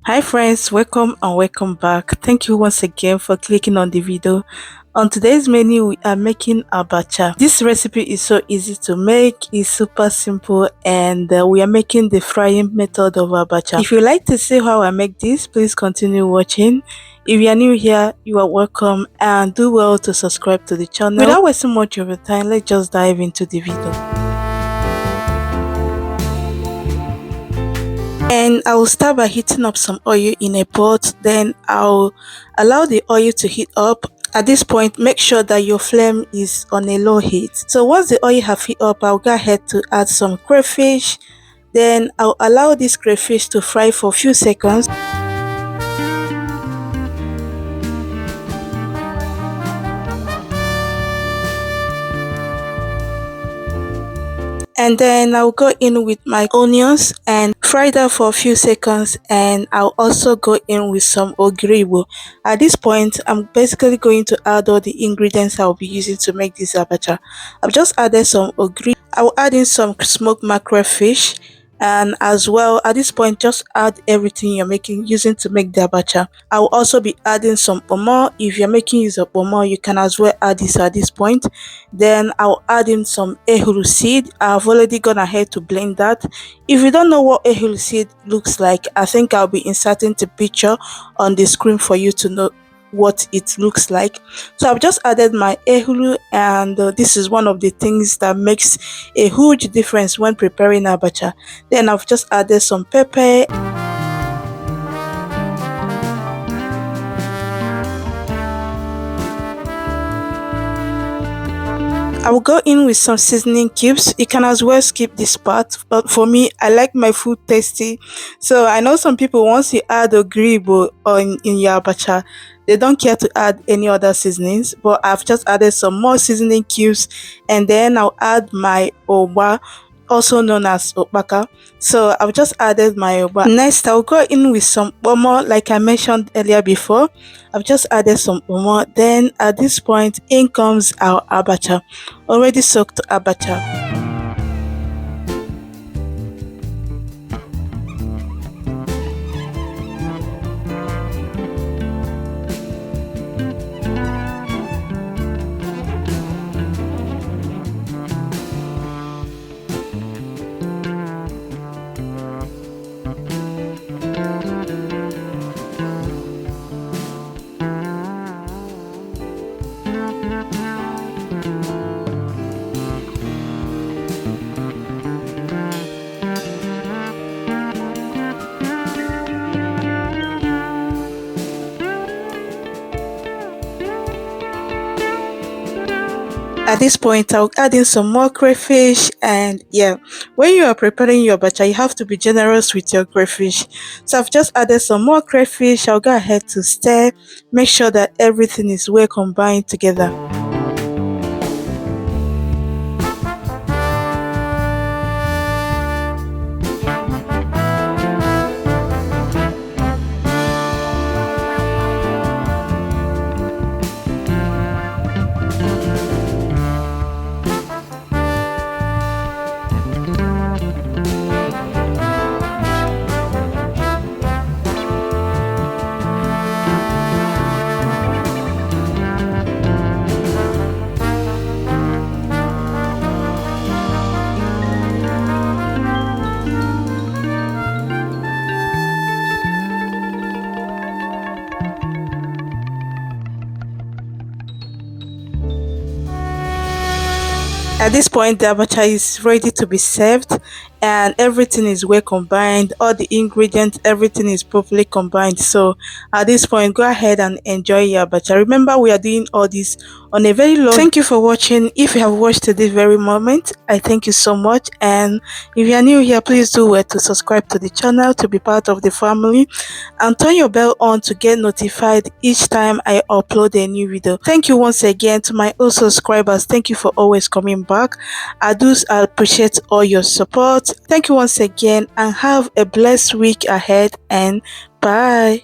Hi friends, welcome and welcome back. Thank you once again for clicking on the video. On today's menu we are making abacha. This recipe is so easy to make, it's super simple, and we are making the frying method of abacha. If you like to see how I make this, please continue watching. If you are new here, you are welcome, and do well to subscribe to the channel. Without wasting much of your time, let's just dive into the video. And I will start by heating up some oil in a pot. Then I'll allow the oil to heat up. At this point, make sure that your flame is on a low heat. So once the oil have heat up, I'll go ahead to add some crayfish. Then I'll allow this crayfish to fry for a few seconds. And then I'll go in with my onions and fry that for a few seconds, and I'll also go in with some Ogiri Igbo. At this point, I'm basically going to add all the ingredients I'll be using to make this abacha. I've just added some Ogiri. I'll add in some smoked mackerel fish, and as well at this point just add everything you're making using to make the abacha. I will also be adding some pomo. If you're making use of pomo, you can as well add this at this point. Then I'll add in some ehuru seed. I've already gone ahead to blend that. If you don't know what ehuru seed looks like, I think I'll be inserting the picture on the screen for you to know what it looks like. So I've just added my ehuru, and this is one of the things that makes a huge difference when preparing abacha. Then I've just added some pepper. I will go in with some seasoning cubes. You can as well skip this part, but for me, I like my food tasty. So I know some people, once you add Ogiri Igbo in your abacha, they don't care to add any other seasonings, but I've just added some more seasoning cubes, and then I'll add my Ugba, also known as Obaka. So I've just added my Ugba. Next, I'll go in with some pomo, like I mentioned earlier before. I've just added some pomo. Then at this point, in comes our abacha, already soaked abacha. At this point, I'll add in some more crayfish, and yeah, when you are preparing your bacha, you have to be generous with your crayfish. So I've just added some more crayfish. I'll go ahead to stir, make sure that everything is well combined together. At this point, the abacha is ready to be served, and everything is well combined. All the ingredients, everything is properly combined. So at this point, go ahead and enjoy your abacha. Remember, we are doing all this on a very low. Thank you for watching. If you have watched to this very moment, I thank you so much. And if you are new here, please do well to subscribe to the channel to be part of the family, and turn your bell on to get notified each time I upload a new video. Thank you once again to my old subscribers. Thank you for always coming back. I appreciate all your support. Thank you once again, and have a blessed week ahead, and bye.